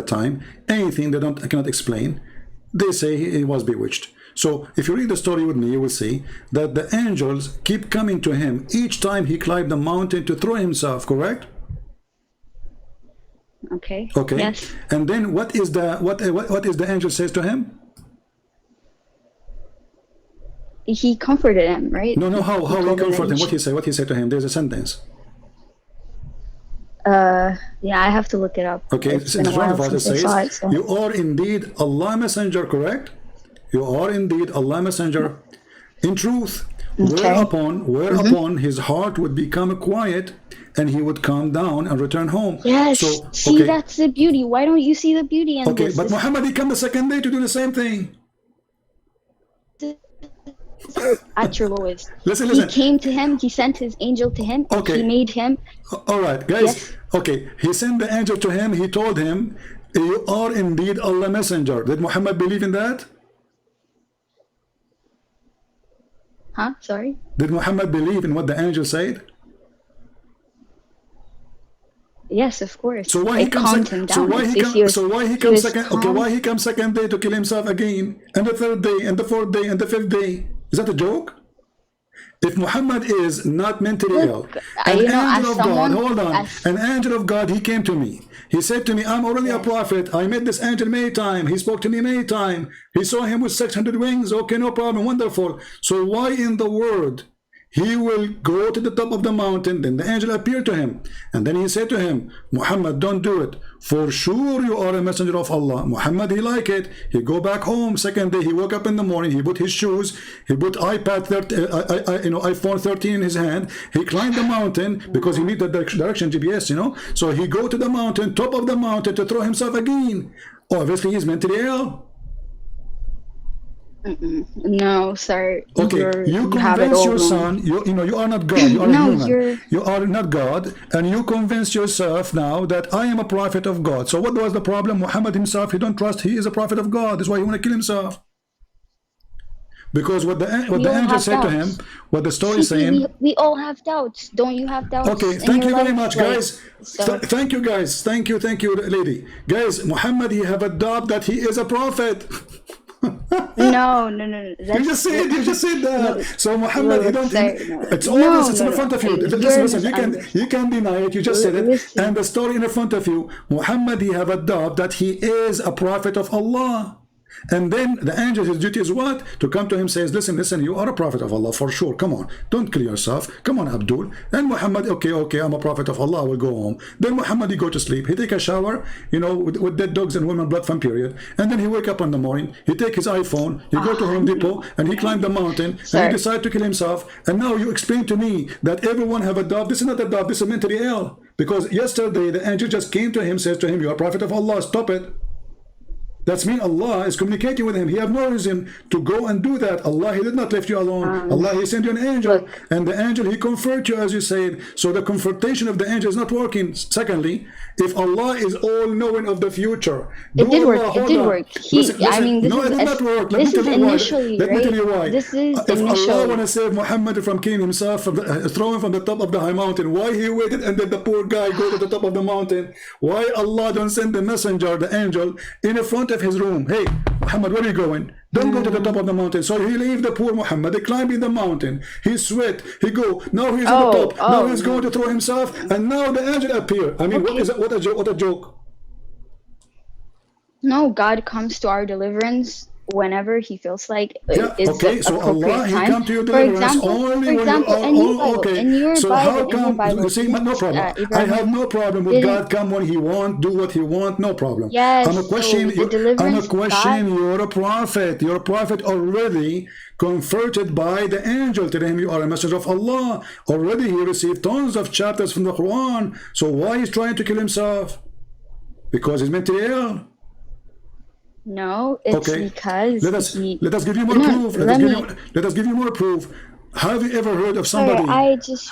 time, anything they cannot explain, they say he was bewitched. So if you read the story with me, you will see that the angels keep coming to him each time he climbed the mountain to throw himself, correct? Okay. Okay. Yes. And then what is the angel says to him? He comforted him, right? No, how he comforted him? What he said to him? There's a sentence. Yeah, I have to look it up. Okay, It's in been a front of while us it since I says, saw it, so. you are indeed Allah messenger, correct? You are indeed Allah messenger in truth. Okay. Whereupon his heart would become quiet and he would calm down and return home. Yes, So, see, okay, that's the beauty. Why don't you see the beauty in okay, this? but Muhammad, he came the second day to do the same thing. At your lowest. Listen. He came to him, he sent his angel to him, Okay. he made him. All right, guys. Yes. Okay, he sent the angel to him. He told him, you are indeed Allah messenger. Did Muhammad believe in that? Huh? Sorry? Did Muhammad believe in what the angel said? Yes, of course. So why he comes? So why he comes second? Okay, why he comes second day to kill himself again, and the third day, and the fourth day, and the fifth day? Is that a joke? If Muhammad is not mentally ill, an angel of God, hold on, an angel of God, he came to me. He said to me, I'm already a prophet. I met this angel many times. He spoke to me many times. He saw him with 600 wings. Okay, no problem. Wonderful. So why in the world he will go to the top of the mountain? Then the angel appeared to him. And then he said to him, Muhammad, don't do it. For sure you are a messenger of Allah. Muhammad, he liked it. He go back home. Second day, he woke up in the morning. He put his shoes. He put iPhone 13 in his hand. He climbed the mountain because he need the direction GPS, So he go to the mountain, top of the mountain, to throw himself again. Obviously, he's mentally ill. No, sir. Okay, you convince your son. You are not God. You are No, human. You are not God, and you convince yourself now that I am a prophet of God. So what was the problem? Muhammad himself, he don't trust he is a prophet of God. That's why he want to kill himself. Because what the angel said to him, what the story is saying. We all have doubts. Don't you have doubts? Okay, thank you very much, guys. Thank you, guys. Thank you, lady. Guys, Muhammad, he have a doubt that he is a prophet. No. You just said that. No. So Muhammad, he don't. It's obvious. It's in front of you. Listen. You can deny it. You just said it, and the story in front of you. Muhammad, he have a doubt that he is a prophet of Allah. And then the angel, his duty is what? To come to him, says, listen, you are a prophet of Allah for sure. Come on, don't kill yourself. Come on, Abdul. And Muhammad, okay, I'm a prophet of Allah. I will go home. Then Muhammad, he go to sleep. He take a shower, with dead dogs and women blood from period. And then he wake up in the morning. He take his iPhone. He go to Home Depot and he climb the mountain. And he decide to kill himself. And now you explain to me that everyone have a doubt. This is not a doubt. This is mentally ill. Because yesterday the angel just came to him, says to him, you are a prophet of Allah. Stop it. That's mean Allah is communicating with him. He have no reason to go and do that. Allah, he did not leave you alone. Allah, he sent you an angel. And the angel, he comfort you, as you said. So the confrontation of the angel is not working. Secondly, if Allah is all-knowing of the future. It did work. It did work. Listen, no, it did not work. Let me tell you why. This is if initially. Allah want to save Muhammad from killing himself, throw him from the top of the high mountain, why he waited and then the poor guy go to the top of the mountain? Why Allah don't send the messenger, the angel, in front of his room? Hey, Muhammad, where are you going? Don't go to the top of the mountain. So he leave the poor Muhammad. They climbing the mountain. He sweat. He go. Now he's on the top. Now he's going to throw himself. And now the angel appear. I mean, what a joke! What a joke! No, God comes to our deliverance whenever He feels like okay, so Allah, He come to your deliverance only when you are okay. In your so Bible, how come? Bible, see, no problem. I have no problem with God come when He want, do what He want, no problem. Yes. I'm a question. You're a prophet. You're a prophet already converted by the angel. Tell him you are a messenger of Allah. Already he received tons of chapters from the Quran. So why he's trying to kill himself? Because he's mentally ill. No, it's because let us give you more proof. Let us give you more proof. Have you ever heard of somebody? I just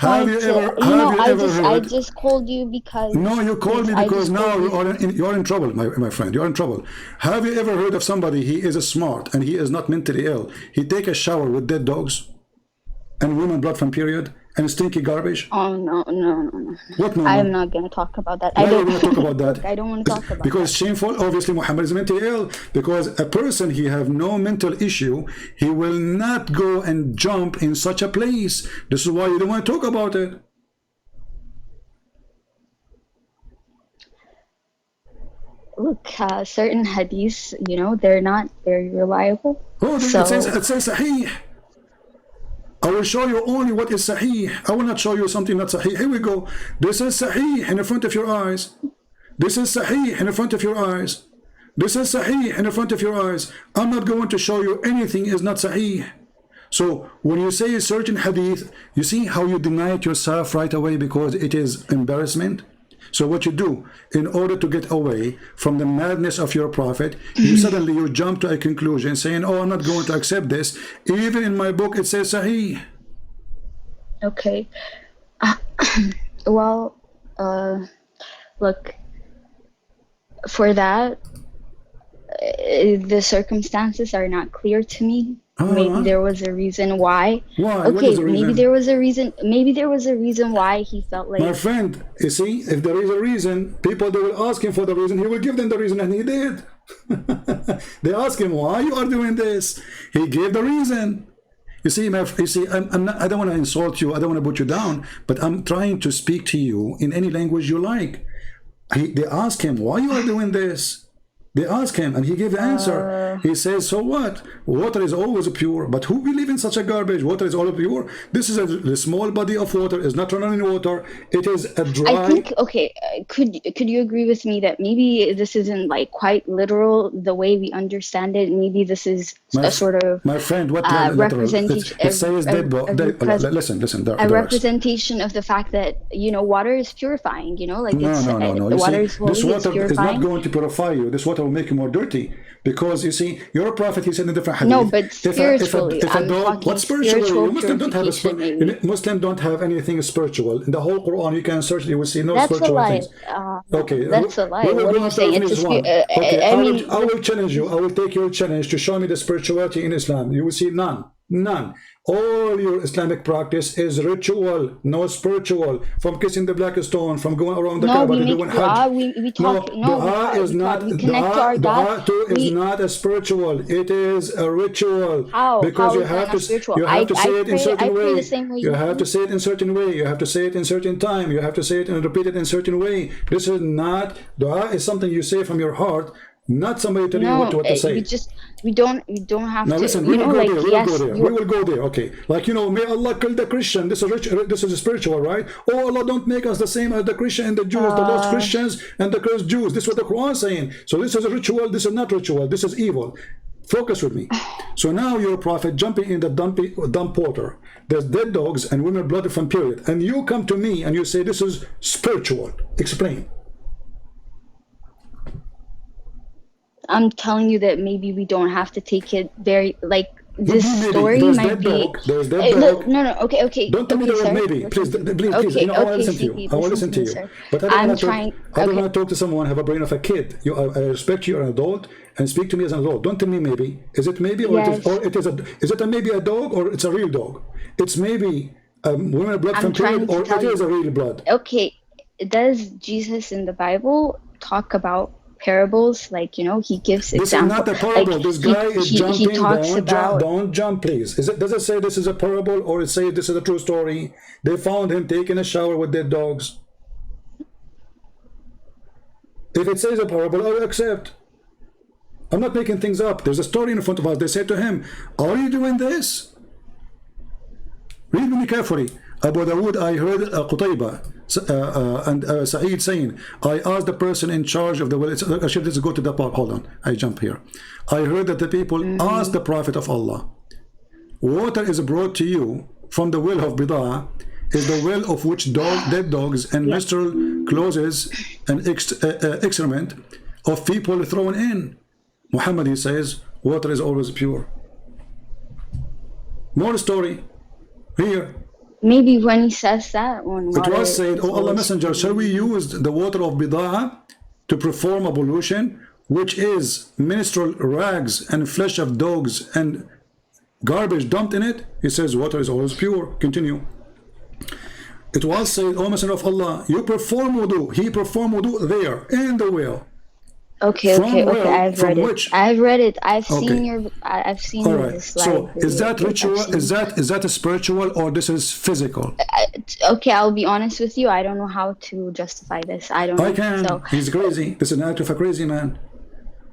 called you because. No, you called me because now you're in trouble, my friend. You're in trouble. Have you ever heard of somebody? He is smart and he is not mentally ill. He take a shower with dead dogs and women blood from period, and stinky garbage? Oh no. What no? I'm not gonna talk about that. Why are you going to talk about that? I don't want to talk about because that. Shameful. Obviously, Muhammad is mentally ill. Because a person he have no mental issue, he will not go and jump in such a place. This is why you don't want to talk about it. Look, certain hadiths, you know, they're not very reliable. Oh, So it says Sahih. I will show you only what is Sahih. I will not show you something not Sahih. Here we go. This is Sahih in the front of your eyes. This is Sahih in the front of your eyes. This is Sahih in the front of your eyes. I'm not going to show you anything is not Sahih. So when you say a certain hadith, you see how you deny it yourself right away because it is embarrassment. So what you do, in order to get away from the madness of your prophet, you jump to a conclusion saying, oh, I'm not going to accept this. Even in my book, it says Sahih. okay. Well, look, for that, the circumstances are not clear to me. Maybe there was a reason why. Why? Okay, maybe there was a reason. Maybe there was a reason why he felt like. My friend, you see, if there is a reason, people, they will ask him for the reason. He will give them the reason, and he did. They ask him, why you are doing this? He gave the reason. You see, I'm not, I don't want to insult you. I don't want to put you down, but I'm trying to speak to you in any language you like. They ask him, why you are doing this? They ask him, and he gave the answer. He says, so what? Water is always pure, but who believe in such a garbage? Water is always pure. This is a small body of water. It's not running water. It is a dry. I think, okay, could you agree with me that maybe this isn't like quite literal the way we understand it? Maybe this is a sort of my friend, what representation. It says listen. A representation of the fact that, you know, water is purifying. You know, like no. Water is holy, this water it's is not going to purify you. This water will make you more dirty, because you see, your prophet, he said in a different hadith. No, but spiritually, if a dog, what spiritually? Muslims don't have anything spiritual in the whole Quran. You can search, you will see no that's spiritual a lie. things. Okay, that's a lie. What are you saying? Okay, I will challenge you. I will take your challenge to show me the spirituality in Islam. You will see none. All your Islamic practice is ritual, no spiritual. From kissing the black stone, from going around the Kaaba to doing Hajj. Dua is not a spiritual. It is a ritual. How? Because How you have to say it in certain way. You have to say it in certain way. You have to say it in certain time. You have to say it and repeat it in certain way. This is not dua. Is something you say from your heart. Not somebody telling you what to say. We don't have now to. Listen, we will go there. Okay, like, you know, may Allah kill the Christian. This is spiritual, right? Oh, Allah, don't make us the same as the Christian and the Jews, the lost Christians and the cursed Jews. This is what the Quran is saying. So this is a ritual. This is not ritual. This is evil. Focus with me. So now your prophet jumping in the dump water. There's dead dogs and women blood from period, and you come to me and you say this is spiritual. Explain. I'm telling you that maybe we don't have to take it very, like, this story might be. There's that dog. No, okay. Don't tell me the word maybe. Please. You know, I want to listen to you. I want to listen to you. But I don't want to talk to someone, have a brain of a kid. I respect you, you're an adult, and speak to me as an adult. Don't tell me maybe. Is it maybe, or yes. Is it maybe a dog, or it's a real dog? It's maybe women blood from period, or it is a real blood. Okay, does Jesus in the Bible talk about parables? Like, you know, he gives examples. This is not a parable. Like, this guy is jumping. He talks about. Don't jump, please. Does it say this is a parable, or it say this is a true story? They found him taking a shower with dead dogs. If it says a parable, I'll accept. I'm not making things up. There's a story in front of us. They said to him, are you doing this? Read me carefully. Abu Dawood, I heard Qutayba and Sa'id saying, I asked the person in charge of the well. Actually, let's go to the part. Hold on, I jump here. I heard that the people asked the Prophet of Allah, water is brought to you from the well of Bida'ah, is the well of which dead dogs and menstrual clothes and excrement of people thrown in. Muhammad, he says, water is always pure. More story here. Maybe when he says that one, it was said, oh Allah Messenger, shall we use the water of Bida'ah to perform ablution, which is menstrual rags and flesh of dogs and garbage dumped in it? He says water is always pure. Continue. It was said, O Messenger of Allah, you perform wudu. He performed wudu there in the well. Okay, I've read it. I've read it. I've seen the slide. So is that ritual? Is that a spiritual or this is physical? Okay, I'll be honest with you. I don't know how to justify this. I don't know. I can. So, he's crazy. This is an act of a crazy man.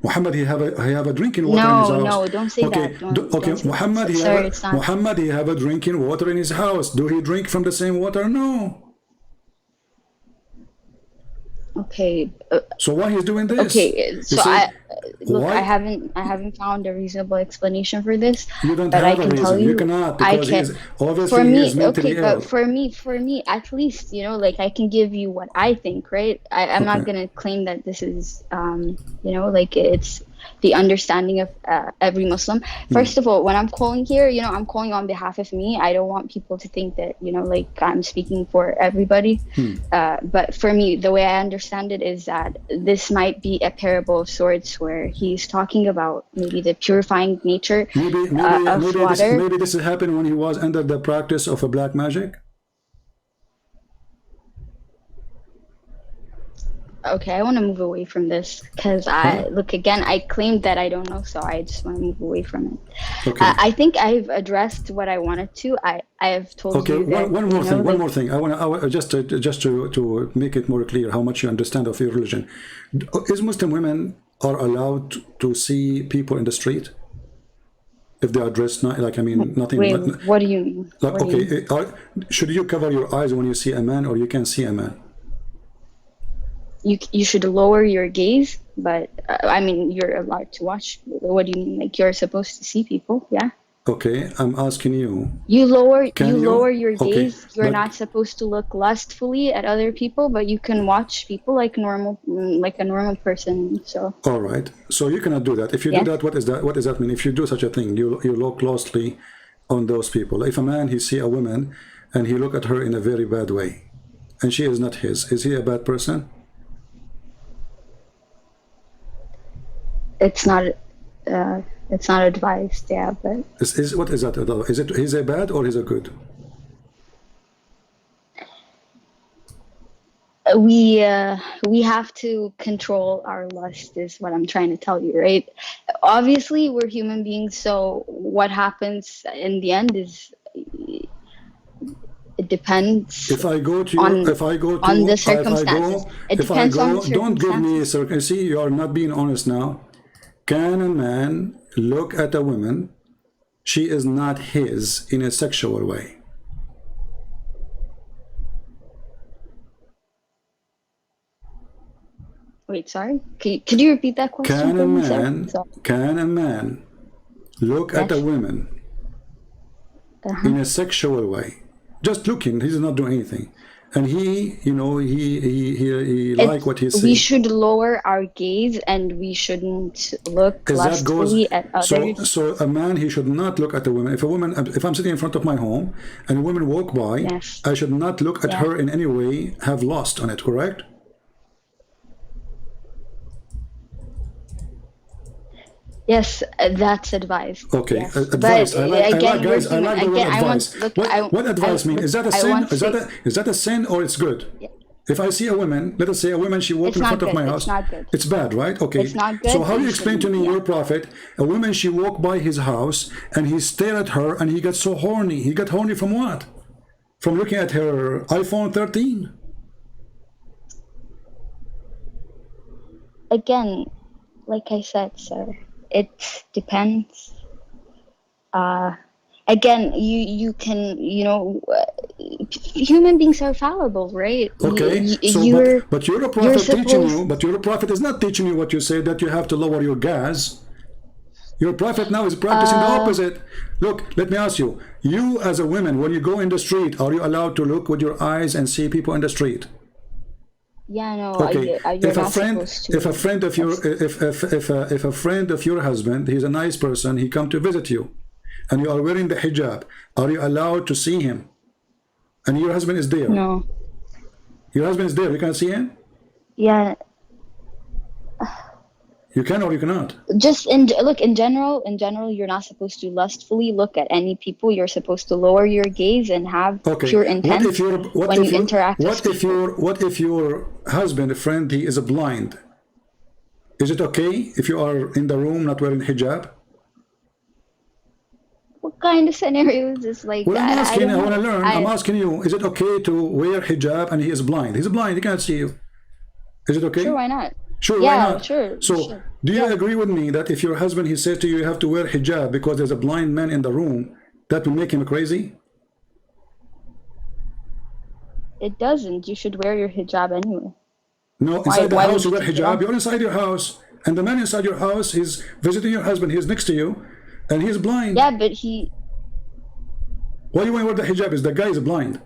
Muhammad, he have a drinking water in his house. No, don't say that. Don't Muhammad, he have a drinking water in his house. Do he drink from the same water? No. Okay. So why he's doing this? Okay. So I haven't found a reasonable explanation for this. You don't have a reason. You cannot, because obviously he's mentally ill. But for me, at least, you know, like I can give you what I think, right? I'm not gonna claim that this is, you know, like it's the understanding of every Muslim. First of all, when I'm calling here, you know, I'm calling on behalf of me. I don't want people to think that, you know, like I'm speaking for everybody. But for me, the way I understand it is that this might be a parable of sorts where he's talking about maybe the purifying nature of water. Maybe this happened when he was under the practice of a black magic. Okay, I want to move away from this because I claimed that I don't know, so I just want to move away from it. Okay. I think I've addressed what I wanted to. I have told you that, one more thing. I want just to make it more clear how much you understand of your religion. Is Muslim women are allowed to see people in the street if they are dressed nothing? Wait, what do you mean? Like, should you cover your eyes when you see a man, or you can see a man? You should lower your gaze, but I mean, you're allowed to watch. What do you mean? Like, you're supposed to see people, yeah? Okay, I'm asking you. You lower your gaze. You're not supposed to look lustfully at other people, but you can watch people like a normal person. So. All right. So you cannot do that. If you do that, what does that mean? If you do such a thing, you look closely on those people. If a man he see a woman and he look at her in a very bad way, and she is not his, is he a bad person? It's not advised, yeah, but what is that? Is it he's a bad or he's a good? We have to control our lust, is what I'm trying to tell you, right? Obviously, we're human beings, so what happens in the end is it depends. If I go to on the circumstances. It depends on the circumstances. Don't give me see, you are not being honest now. Can a man look at a woman, she is not his, in a sexual way? Wait, sorry? Could you repeat that question? Can a man look at a woman in a sexual way? Just looking, he's not doing anything. And he like what he's saying. We should lower our gaze and we shouldn't look lustfully at others. So a man, he should not look at a woman. If I'm sitting in front of my home and a woman walk by, I should not look at her in any way, have lust on it, correct? Yes, that's advised. Okay, yes. Advice. But I like the word advice. What advice mean? Is that a sin? Is that a sin or it's good? Yeah. If I see a woman, let us say a woman, she walks in front of my house. It's not good. It's bad, right? Okay. It's not good. So how do you explain to me, your prophet, a woman, she walked by his house and he stared at her and he got so horny. He got horny from what? From looking at her iPhone 13? Again, like I said, sir. It depends. Again, you can, human beings are fallible, right? Okay. But you're a prophet teaching you. But your prophet is not teaching you what you say, that you have to lower your gas. Your prophet now is practicing the opposite. Look, let me ask you. You as a woman, when you go in the street, are you allowed to look with your eyes and see people in the street? Yeah, no. Okay. If a friend of your husband, he's a nice person, he come to visit you, and you are wearing the hijab, are you allowed to see him? And your husband is there. No. Your husband is there. You can see him. Yeah. You can or you cannot. Just look, in general, you're not supposed to lustfully look at any people. You're supposed to lower your gaze and have pure intent when you interact with people. What if your husband, friend, he is blind? Is it okay if you are in the room not wearing hijab? What kind of scenario is this? Like, well, I'm asking, I want to learn. I'm asking you, is it okay to wear hijab and he is blind? He's blind, he can't see you. Is it okay? Sure, why not? Sure, yeah, why not? Sure. So, sure. Do you agree with me that if your husband, he says to you, you have to wear hijab because there's a blind man in the room, that will make him crazy? It doesn't. You should wear your hijab anyway. No, inside the house you wear hijab. You're inside your house, and the man inside your house, he's visiting your husband, he's next to you, and he's blind. Yeah, but he... Why you want to wear the hijab? Is the guy is blind?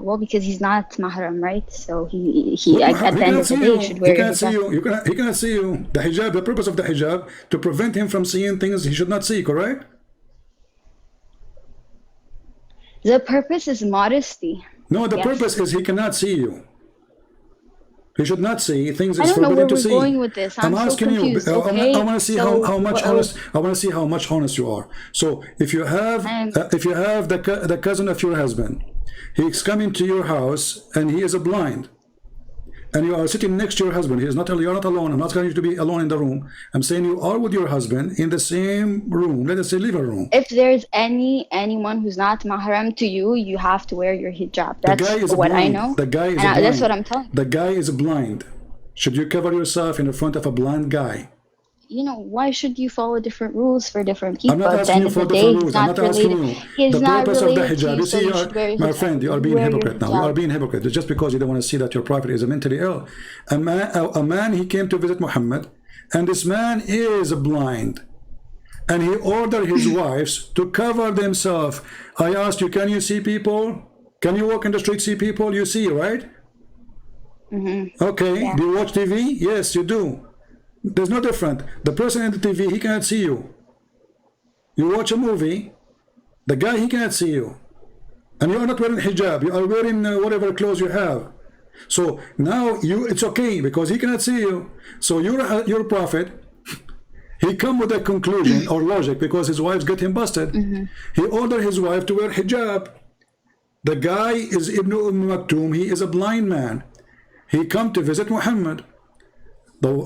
Well, because he's not mahram, right? So he at the end of the day should wear hijab. He cannot see you. The hijab, the purpose of the hijab, to prevent him from seeing things he should not see, correct? The purpose is modesty. No, the purpose is he cannot see you. He should not see things is forbidden to see. I don't know where we're going with this. I'm asking so confused. You. Okay? I want to see how much honest. I want to see how much honest you are. So if you have the cousin of your husband, he's coming to your house and he is blind, and you are sitting next to your husband. You're not alone. I'm not going to be alone in the room. I'm saying you are with your husband in the same room. Let us say living room. If there's anyone who's not mahram to you, you have to wear your hijab. That's what I know. The guy is blind. That's what I'm telling you. The guy is blind. Should you cover yourself in front of a blind guy? You know, why should you follow different rules for different people? I'm not asking you for different rules. I'm not asking you. The purpose of the hijab. You see, my friend, you are being hypocrite now. You are being hypocrite. Just because you don't want to see that your prophet is mentally ill. A man, he came to visit Muhammad, and this man is blind. And he ordered his wives to cover themselves. I asked you, can you see people? Can you walk in the street, see people? You see, right? Mm-hmm. Okay. Yeah. Do you watch TV? Yes, you do. There's no different. The person in the TV, he cannot see you. You watch a movie, the guy, he cannot see you. And you are not wearing hijab. You are wearing whatever clothes you have. So now it's okay because he cannot see you. So your prophet, he come with a conclusion or logic because his wives get him busted. Mm-hmm. He ordered his wife to wear hijab. The guy is Ibn Maktoum. He is a blind man. He come to visit Muhammad.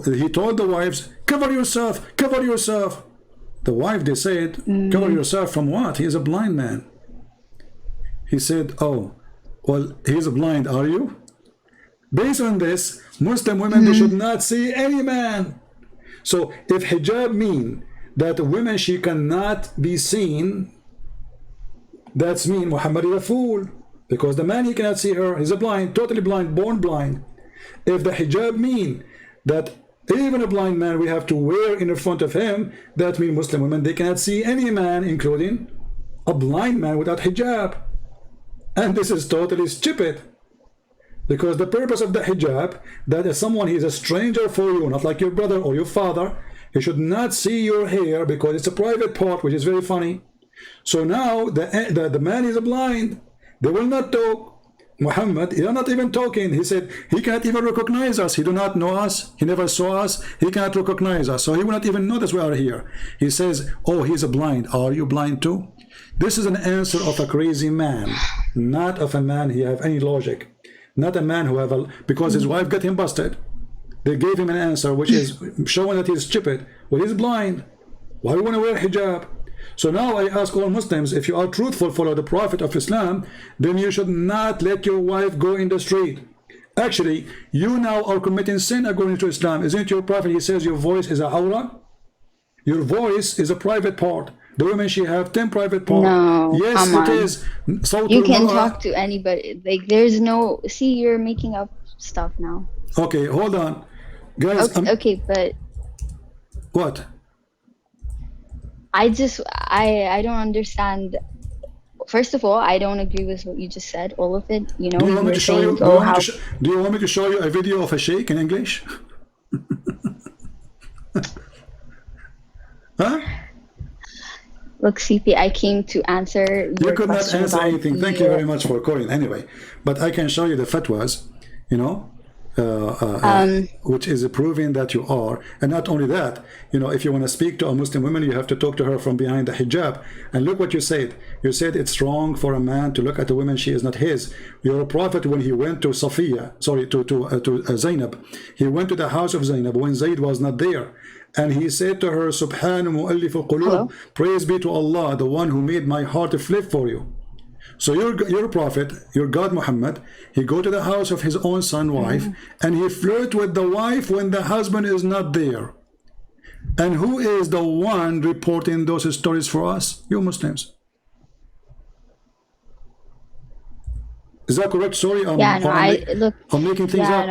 He told the wives, cover yourself, cover yourself. The wife, they said, cover yourself from what? He is a blind man. He said, oh, well, he is blind, are you? Based on this, Muslim women, they should not see any man. So if hijab mean that a woman, she cannot be seen, that's mean Muhammad is a fool. Because the man, he cannot see her. He's a blind, totally blind, born blind. If the hijab mean that even a blind man we have to wear in front of him, that means Muslim women, they cannot see any man, including a blind man without hijab. And this is totally stupid. Because the purpose of the hijab, that is someone, he is a stranger for you, not like your brother or your father. He should not see your hair because it's a private part, which is very funny. So now the man is blind. They will not talk. Muhammad, he is not even talking. He said he cannot even recognize us. He do not know us. He never saw us. He cannot recognize us. So he will not even notice we are here. He says, oh, he's blind. Are you blind too? This is an answer of a crazy man, not of a man who have any logic. Not a man who have because his wife got him busted. They gave him an answer which is showing that he's stupid. Well, he's blind. Why do you want to wear hijab? So now I ask all Muslims, if you are truthful, follow the Prophet of Islam, then you should not let your wife go in the street. Actually, you now are committing sin according to Islam. Isn't it your Prophet? He says your voice is a awra. Your voice is a private part. The women, she have 10 private parts. No, yes, it is. You can talk to anybody. Like, there's no... See, you're making up stuff now. Okay, hold on. Guys... Okay, but... What? I don't understand. First of all, I don't agree with what you just said, all of it. You know, do you want me to show you? Do you want me to show you a video of a sheikh in English? Huh? Look, CP, I came to answer You your could not question answer about anything. Thank you very much for calling. Anyway, but I can show you the fatwas, you know, which is proving that you are. And not only that, you know, if you want to speak to a Muslim woman, you have to talk to her from behind the hijab. And look what you said. You said it's wrong for a man to look at a woman she is not his. Your prophet, when he went to SOFYA, sorry, to Zainab, he went to the house of Zainab when Zayd was not there. And he said to her, Subhanu mu'allif al-qulub, praise be to Allah, the one who made my heart flip for you. So your prophet, your God Muhammad, he go to the house of his own son wife, and he flirt with the wife when the husband is not there. And who is the one reporting those stories for us? You Muslims. Is that correct? Sorry, look. I'm making things up.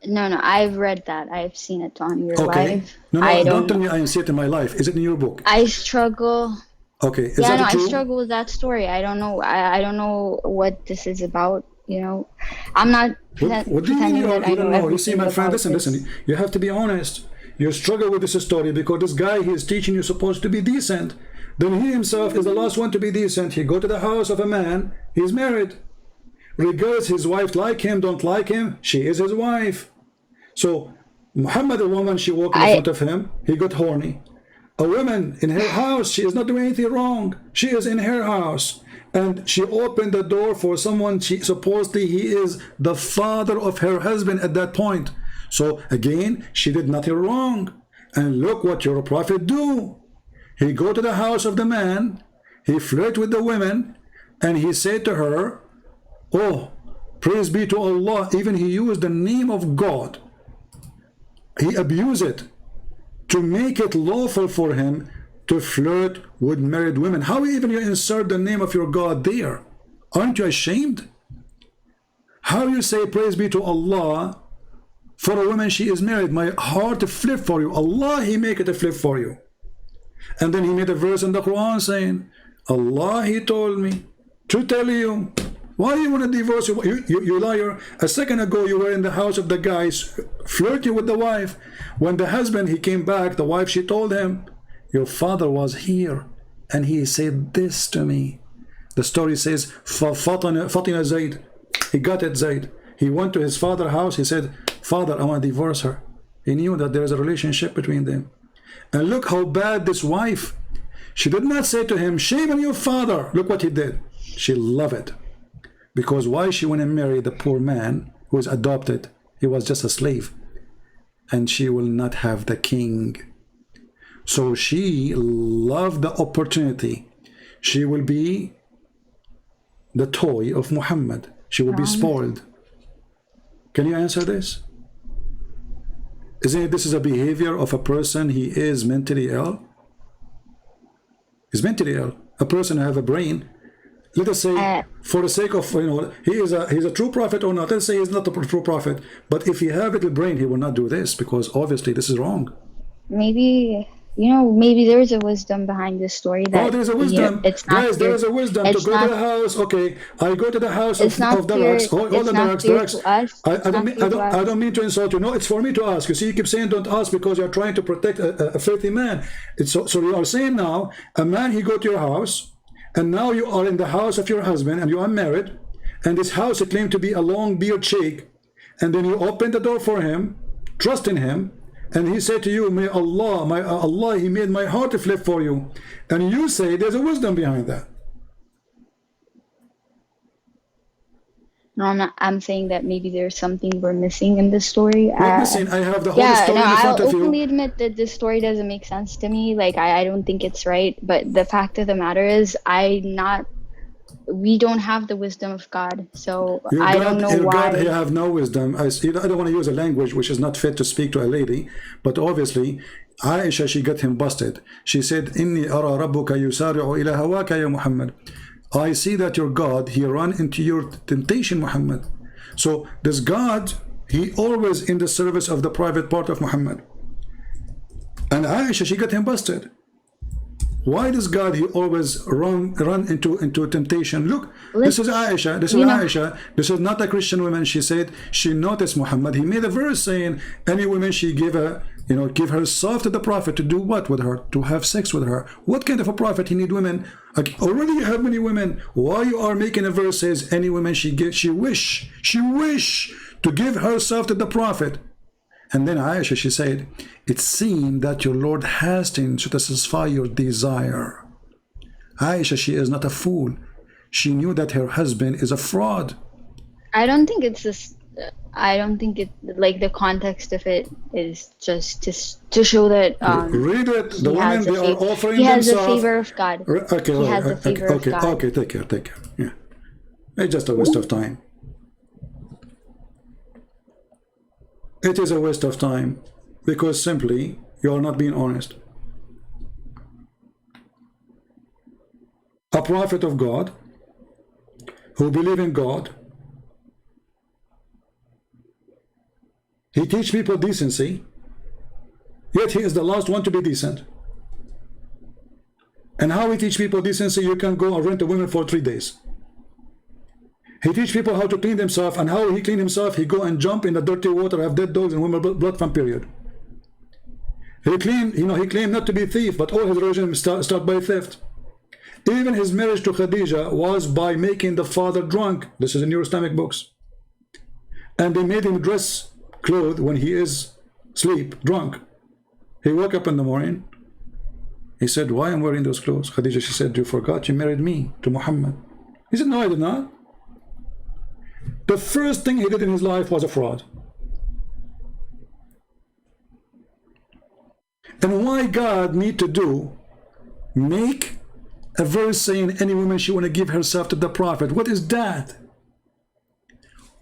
No, I've read that. I've seen it on your live. No, don't tell me I see it in my life. Is it in your book? I struggle. Okay. Is that true? I struggle with that story. I don't know. I don't know what this is about. You know, I'm not what do you mean you don't know? You see, my friend, listen. You have to be honest. You struggle with this story because this guy he is teaching you supposed to be decent. Then he himself is the last one to be decent. He go to the house of a man. He's married. Regardless his wife like him, don't like him, she is his wife. So Muhammad, a woman, she walked in front of him, he got horny. A woman in her house, she is not doing anything wrong. She is in her house. And she opened the door for someone, supposedly he is the father of her husband at that point. So again, she did nothing wrong. And look what your prophet do. He go to the house of the man, he flirt with the women, and he said to her, oh, praise be to Allah. Even he used the name of God. He abused it to make it lawful for him to flirt with married women. How even you insert the name of your God there? Aren't you ashamed? How you say praise be to Allah for a woman she is married? My heart flip for you. Allah, he make it a flip for you. And then he made a verse in the Quran saying, Allah, he told me to tell you. Why do you want to divorce you liar? A second ago you were in the house of the guys flirting with the wife. When the husband he came back, the wife she told him, your father was here and he said this to me. The story says Fatina Zayd. He got it Zayd. He went to his father's house. He said, Father, I want to divorce her. He knew that there is a relationship between them. And look how bad this wife. She did not say to him, shame on your father. Look what he did. She loved it. Because why she went and married the poor man who was adopted? He was just a slave. And she will not have the king. So she loved the opportunity. She will be the toy of Muhammad. She will be spoiled. Can you answer this? Isn't it this is a behavior of a person he is mentally ill? He's mentally ill. A person who have a brain. Let us say, for the sake of, you know, he's a true prophet or not. Let's say he's not a true prophet. But if he have a little brain, he will not do this because obviously this is wrong. Maybe, you know, maybe there is a wisdom behind this story. That, there's a wisdom. Guys, there is a wisdom to go to the house. Okay, I go to the house of the Rocks. All the Rocks. I don't mean to insult you. No, it's for me to ask. You see, you keep saying don't ask because you're trying to protect a filthy man. So you are saying now, a man, he go to your house, and now you are in the house of your husband and you are married, and this house it claimed to be a long beard sheikh, and then you open the door for him, trust in him, and he said to you, may Allah, he made my heart flip for you, and you say there's a wisdom behind that. No, I'm not. I'm saying that maybe there's something we're missing in this story. Missing? I have the whole story in front of you. I'll openly admit that this story doesn't make sense to me. Like, I don't think it's right. But the fact of the matter is, we don't have the wisdom of God. So I don't know why. God, you have no wisdom. I don't want to use a language which is not fit to speak to a lady. But obviously, Aisha, she got him busted. She said, Inni ara rabbuka yusari'u ila hawaka ya Muhammad. I see that your God, he ran into your temptation, Muhammad. So this God, he always in the service of the private part of Muhammad. And Aisha, she got him busted. Why does God, he always run into temptation? Look, this is Aisha. This is Aisha. This is not a Christian woman. She said she noticed Muhammad. He made a verse saying any woman she give herself to the prophet to do what with her? To have sex with her. What kind of a prophet? He need women. Already you have many women. Why you are making a verse says any woman she wish to give herself to the prophet? And then Aisha, she said, it seemed that your Lord hastened to satisfy your desire. Aisha, she is not a fool. She knew that her husband is a fraud. I don't think it's this. I don't think it, like, the context of it is just to show that read it. The women, they are offering he has themselves. the favor of God. Okay, he has the favor of God. Okay, take care. Yeah, it's just a waste of time. It is a waste of time because simply you are not being honest. A prophet of God who believe in God, he teach people decency, yet he is the last one to be decent. And how he teach people decency? You can go and rent a woman for 3 days. He teach people how to clean themselves, and how he clean himself, he go and jump in the dirty water, have dead dogs and women blood from period. He claimed not to be a thief, but all his religion start by theft. Even his marriage to Khadija was by making the father drunk. This is in your Islamic books. And they made him dress clothes when he is sleep, drunk. He woke up in the morning. He said, why am I wearing those clothes? Khadija, she said, you forgot you married me to Muhammad. He said, no, I did not. The first thing he did in his life was a fraud. And why God need to make a verse saying any woman she want to give herself to the prophet? What is that?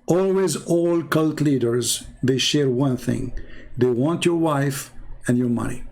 Always all cult leaders, they share one thing. They want your wife and your money.